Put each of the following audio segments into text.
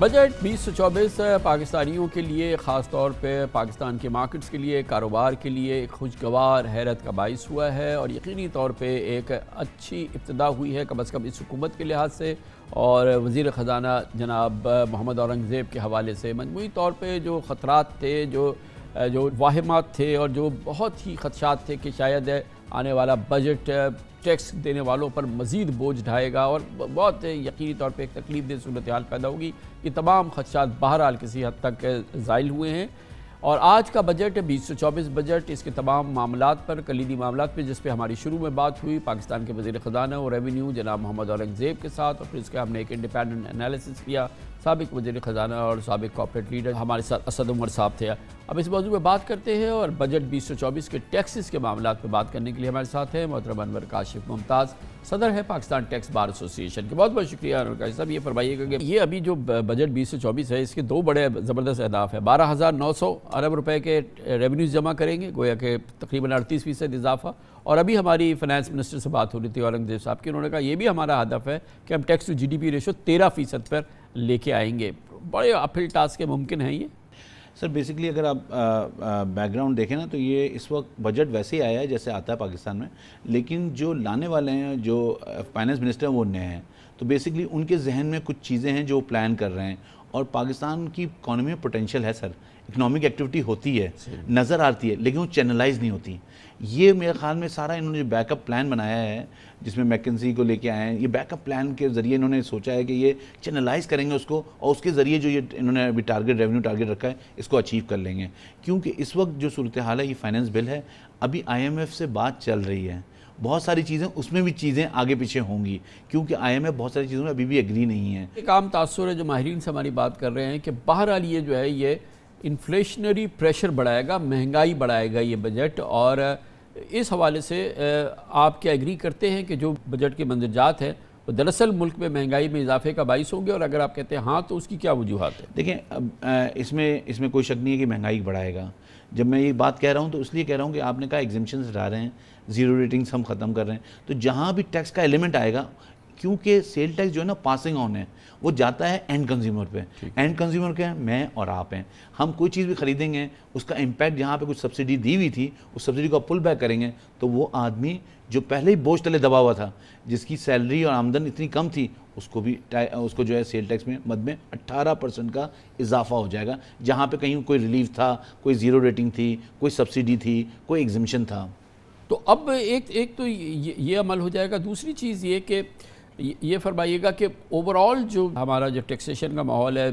Budget 2024 پاکستانیوں کے لیے خاص طور پہ پاکستان کے مارکیٹس کے لیے کاروبار کے لیے ایک خوشگوار حیرت کا باعث ہوا ہے اور یقینی طور پہ ایک اچھی ابتدا ہوئی ہے کم از کم اس حکومت کے لحاظ سے اور وزیر خزانہ جناب محمد اورنگزیب کے حوالے سے مجموعی طور پہ جو خطرات تھے جو واہمات تھے اور جو بہت ہی خدشات تھے کہ شاید آنے والا بجٹ ٹیکس دینے والوں پر مزید بوجھ ڈھائے گا اور بہت یقینی طور پہ ایک تکلیف دہ صورتحال پیدا ہوگی، یہ تمام خدشات بہرحال کسی حد تک زائل ہوئے ہیں۔ اور آج کا بجٹ 2024 بجٹ اس کے تمام معاملات پر کلیدی معاملات پہ جس پہ ہماری شروع میں بات ہوئی پاکستان کے وزیر خزانہ اور ریونیو جناب محمد اورنگزیب کے ساتھ، اور پھر اس کے ہم نے ایک انڈیپینڈنٹ انالیسس کیا، سابق وزیر خزانہ اور سابق کارپوریٹ لیڈر ہمارے ساتھ اسد عمر صاحب تھے۔ اب اس موضوع پہ بات کرتے ہیں اور بجٹ 2024 کے ٹیکسز کے معاملات پہ بات کرنے کے لیے ہمارے ساتھ ہیں محترم انور کاشف ممتاز، صدر ہے پاکستان ٹیکس بار ایسوسی ایشن کے۔ بہت بہت شکریہ انور کاشف صاحب۔ یہ فرمائیے گا کہ یہ ابھی جو بجٹ 2024 ہے اس کے دو بڑے زبردست اہداف ہیں، 12,900 ارب روپے کے ریونیوز جمع کریں گے، گویا کہ تقریباً 38% اضافہ، اور ابھی ہماری فائنانس منسٹر سے بات ہو رہی تھی اورنگزیب صاحب کی، انہوں نے کہا یہ بھی ہمارا ہدف ہے کہ ہم tax to G D P ratio 13% پر لے کے آئیں گے۔ بڑے اپہل ٹاسک کے ممکن ہیں یہ؟ سر بیسکلی اگر آپ بیک گراؤنڈ دیکھیں نا تو یہ اس وقت بجٹ ویسے ہی آیا ہے جیسے آتا ہے پاکستان میں، لیکن جو لانے والے ہیں جو فائنانس منسٹر ہیں وہ نئے ہیں، تو بیسکلی ان کے ذہن میں کچھ چیزیں ہیں جو پلان کر رہے ہیں، اور پاکستان کی اکانومی میں پوٹینشیل ہے سر، اکنامک ایکٹیویٹی ہوتی ہے، نظر آتی ہے، لیکن وہ چینلائز نہیں ہوتی۔ یہ میرے خیال میں سارا انہوں نے جو بیک اپ پلان بنایا ہے جس میں میکنزی کو لے کے آئے ہیں، یہ بیک اپ پلان کے ذریعے انہوں نے سوچا ہے کہ یہ چینلائز کریں گے اس کو، اور اس کے ذریعے جو یہ انہوں نے ابھی ریونیو ٹارگٹ رکھا ہے اس کو اچیو کر لیں گے۔ کیونکہ اس وقت جو صورتحال ہے یہ فائنانس بل ہے، ابھی آئی ایم ایف سے بات چل رہی ہے، بہت ساری چیزیں اس میں بھی چیزیں آگے پیچھے ہوں گی، کیونکہ آئی ایم ایف بہت ساری چیزوں میں ابھی بھی ایگری نہیں ہے۔ ایک عام تاثر ہے جو ماہرین سے ہماری بات کر رہے ہیں کہ بہرحال یہ جو ہے یہ انفلیشنری پریشر بڑھائے گا، مہنگائی بڑھائے گا یہ بجٹ، اور اس حوالے سے آپ کیا ایگری کرتے ہیں کہ جو بجٹ کے مندرجات ہیں وہ دراصل ملک میں مہنگائی میں اضافے کا باعث ہوں گے، اور اگر آپ کہتے ہیں ہاں تو اس کی کیا وجوہات ہیں؟ دیکھیں اس میں کوئی شک نہیں ہے کہ مہنگائی بڑھائے گا۔ جب میں یہ بات کہہ رہا ہوں تو اس لیے کہہ رہا ہوں کہ آپ نے کہا ایگزمپشنز ہٹا رہے ہیں، زیرو ریٹنگز ہم ختم کر رہے ہیں، تو جہاں بھی ٹیکس کا ایلیمنٹ آئے گا، کیونکہ سیل ٹیکس جو ہے نا پاسنگ آن ہے، وہ جاتا ہے اینڈ کنزیومر پہ۔ اینڈ کنزیومر کیا ہے؟ میں اور آپ ہیں۔ ہم کوئی چیز بھی خریدیں گے، اس کا امپیکٹ جہاں پہ کچھ سبسڈی دی ہوئی تھی اس سبسڈی کو پل بیک کریں گے، تو وہ آدمی جو پہلے ہی بوجھ تلے دبا ہوا تھا، جس کی سیلری اور آمدن اتنی کم تھی، اس کو جو ہے سیل ٹیکس میں مد میں 18% کا اضافہ ہو جائے گا، جہاں پہ کہیں کوئی ریلیف تھا، کوئی زیرو ریٹنگ تھی، کوئی سبسڈی تھی، کوئی ایگزمپشن تھا۔ تو اب ایک تو یہ عمل ہو جائے گا۔ دوسری چیز یہ کہ یہ فرمائیے گا کہ اوورآل جو ہمارا جو ٹیکسیشن کا ماحول ہے،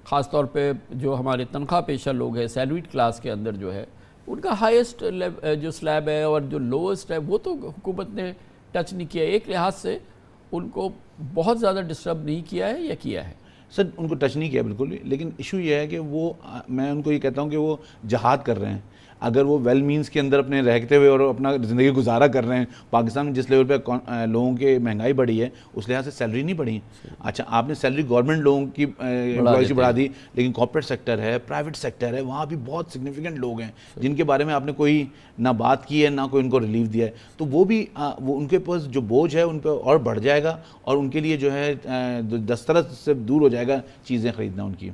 خاص طور پہ جو ہمارے تنخواہ پیشہ لوگ ہیں سیلریڈ کلاس کے اندر جو ہے، ان کا ہائیسٹ جو سلیب ہے اور جو لوسٹ ہے وہ تو حکومت نے ٹچ نہیں کیا ہے، ایک لحاظ سے ان کو بہت زیادہ ڈسٹرب نہیں کیا ہے یا کیا ہے؟ سر ان کو ٹچ نہیں کیا بالکل بھی، لیکن ایشو یہ ہے کہ وہ، میں ان کو یہ کہتا ہوں کہ وہ جہاد کر رہے ہیں۔ اگر وہ ویل مینس کے اندر اپنے رہتے ہوئے اور اپنا زندگی گزارا کر رہے ہیں، پاکستان میں جس لیول پہ لوگوں کے مہنگائی بڑھی ہے اس لحاظ سے سیلری نہیں بڑھی۔ اچھا آپ نے سیلری گورنمنٹ لوگوں کی امپلائز بڑھا دی، لیکن کارپوریٹ سیکٹر ہے، پرائیویٹ سیکٹر ہے، وہاں بھی بہت سگنیفیکنٹ لوگ ہیں جن کے بارے میں آپ نے کوئی نہ بات کی ہے نہ کوئی ان کو ریلیف دیا ہے، تو وہ بھی ان کے پاس جو بوجھ ہے ان پہ اور بڑھ جائے گا، اور ان کے لیے جو ہے دسترس سے دور ہو جائے گا چیزیں خریدنا ان کی۔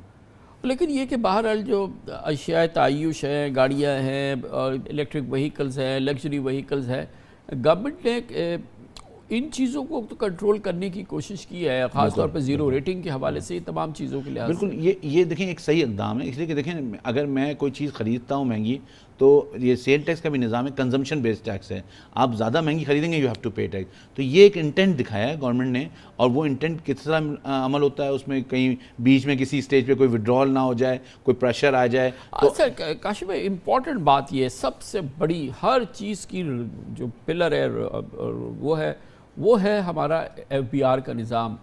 لیکن یہ کہ بہرحال جو اشیاء تعیش ہیں، گاڑیاں ہیں، اور الیکٹرک وہیکلز ہیں، لگژری وہیکلز ہیں، گورنمنٹ نے ان چیزوں کو تو کنٹرول کرنے کی کوشش کی ہے، خاص طور پہ زیرو ریٹنگ کے حوالے سے، تمام چیزوں کے لحاظ سے۔ بالکل یہ دیکھیں ایک صحیح اقدام ہے، اس لیے کہ دیکھیں اگر میں کوئی چیز خریدتا ہوں مہنگی، تو یہ سیل ٹیکس کا بھی نظام ہے، کنزمپشن بیسڈ ٹیکس ہے، آپ زیادہ مہنگی خریدیں گے you have to pay tax, تو یہ ایک انٹینٹ دکھایا ہے گورنمنٹ نے، اور وہ انٹینٹ کس طرح عمل ہوتا ہے اس میں کہیں بیچ میں کسی سٹیج پہ کوئی ودرول نہ ہو جائے، کوئی پریشر آ جائے۔ سر کاشف بھائی امپورٹنٹ بات یہ سب سے بڑی ہر چیز کی جو پلر ہے وہ ہے ہمارا ایف بی آر کا نظام۔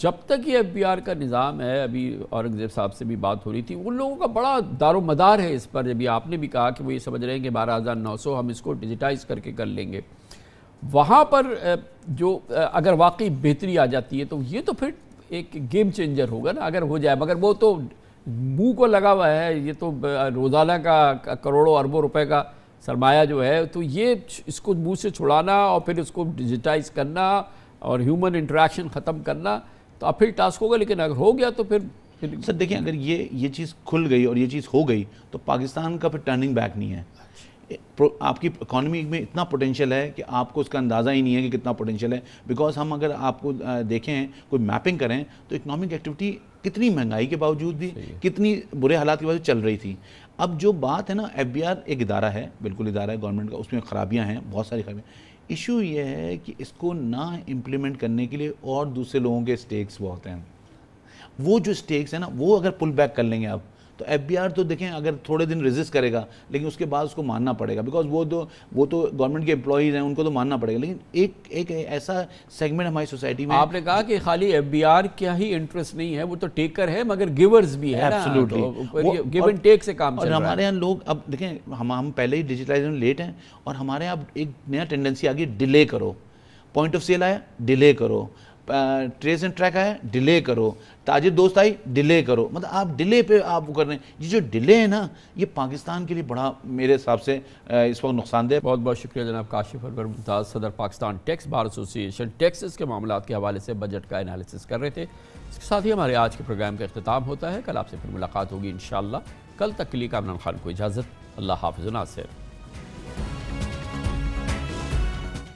جب تک یہ ایف بی آر کا نظام ہے، ابھی اورنگزیب صاحب سے بھی بات ہو رہی تھی، ان لوگوں کا بڑا دار و مدار ہے اس پر، جب آپ نے بھی کہا کہ وہ یہ سمجھ رہے ہیں کہ 12,900 ہم اس کو ڈیجیٹائز کر لیں گے، وہاں پر جو اگر واقعی بہتری آ جاتی ہے تو یہ تو پھر ایک گیم چینجر ہوگا نا اگر ہو جائے، مگر وہ تو منہ کو لگا ہوا ہے، یہ تو روزانہ کا کروڑوں اربوں روپے کا سرمایہ جو ہے، تو یہ اس کو منہ سے چھڑانا اور پھر اس کو ڈیجیٹائز کرنا اور ہیومن انٹریکشن ختم کرنا، تو اب پھر ٹاسک ہوگا، لیکن اگر ہو گیا تو پھر سر دیکھیں اگر یہ چیز کھل گئی اور یہ چیز ہو گئی تو پاکستان کا پھر ٹرننگ بیک نہیں ہے. آپ کی اکانومی میں اتنا پوٹینشیل ہے کہ آپ کو اس کا اندازہ ہی نہیں ہے کہ کتنا پوٹینشیل ہے. بیکاز ہم اگر آپ کو دیکھیں کوئی میپنگ کریں تو اکنامک ایکٹیویٹی کتنی مہنگائی کے باوجود بھی کتنی برے حالات کے باوجود چل رہی تھی. اب جو بات ہے نا FBR ایک ادارہ ہے، بالکل ادارہ ہے گورنمنٹ کا، اس میں خرابیاں ہیں، بہت ساری خرابیاں. ایشو یہ ہے کہ اس کو نہ امپلیمنٹ کرنے کے لیے اور دوسرے لوگوں کے سٹیکس بہت ہیں. وہ جو سٹیکس ہیں نا وہ اگر پل بیک کر لیں گے آپ تو FBR تو دیکھیں اگر تھوڑے دن ریزسٹ کرے گا لیکن اس کے بعد اس کو ماننا پڑے گا. بیکاز وہ تو گورنمنٹ کے امپلائیز ہیں، ان کو تو ماننا پڑے گا. لیکن ایک ایسا سیگمنٹ ہماری سوسائٹی میں، آپ نے کہا کہ خالی FBR کیا ہی انٹرسٹ نہیں ہے، وہ تو ٹیکر ہے مگر گیورز بھی ہے نا. گیو اینڈ ٹیک سے کام چل رہا ہے. اور ہمارے یہاں لوگ اب دیکھیں ہم پہلے ہی ڈیجیٹلائزیشن لیٹ ہیں اور ہمارے یہاں اب ایک نیا ٹینڈنسی آ گئی، ڈیلے کرو. پوائنٹ آف سیل آیا ڈیلے کرو، ٹریس اینڈ ٹریک آیا ڈیلے کرو، تاجر دوست آئی ڈیلے کرو. مطلب آپ ڈیلے پہ آپ وہ کر رہے ہیں. یہ جو ڈیلے ہے نا یہ پاکستان کے لیے بڑا میرے حساب سے اس وقت نقصان دہ. بہت بہت شکریہ جناب کاشف انور ممتاز، صدر پاکستان ٹیکس بار ایسوسی ایشن. ٹیکسز کے معاملات کے حوالے سے بجٹ کا انالیسس کر رہے تھے. اس کے ساتھ ہی ہمارے آج کے پروگرام کا اختتام ہوتا ہے. کل آپ سے پھر ملاقات ہوگی انشاءاللہ. کل تک کے لیے کامران خان کو اجازت. اللہ حافظ و ناصر.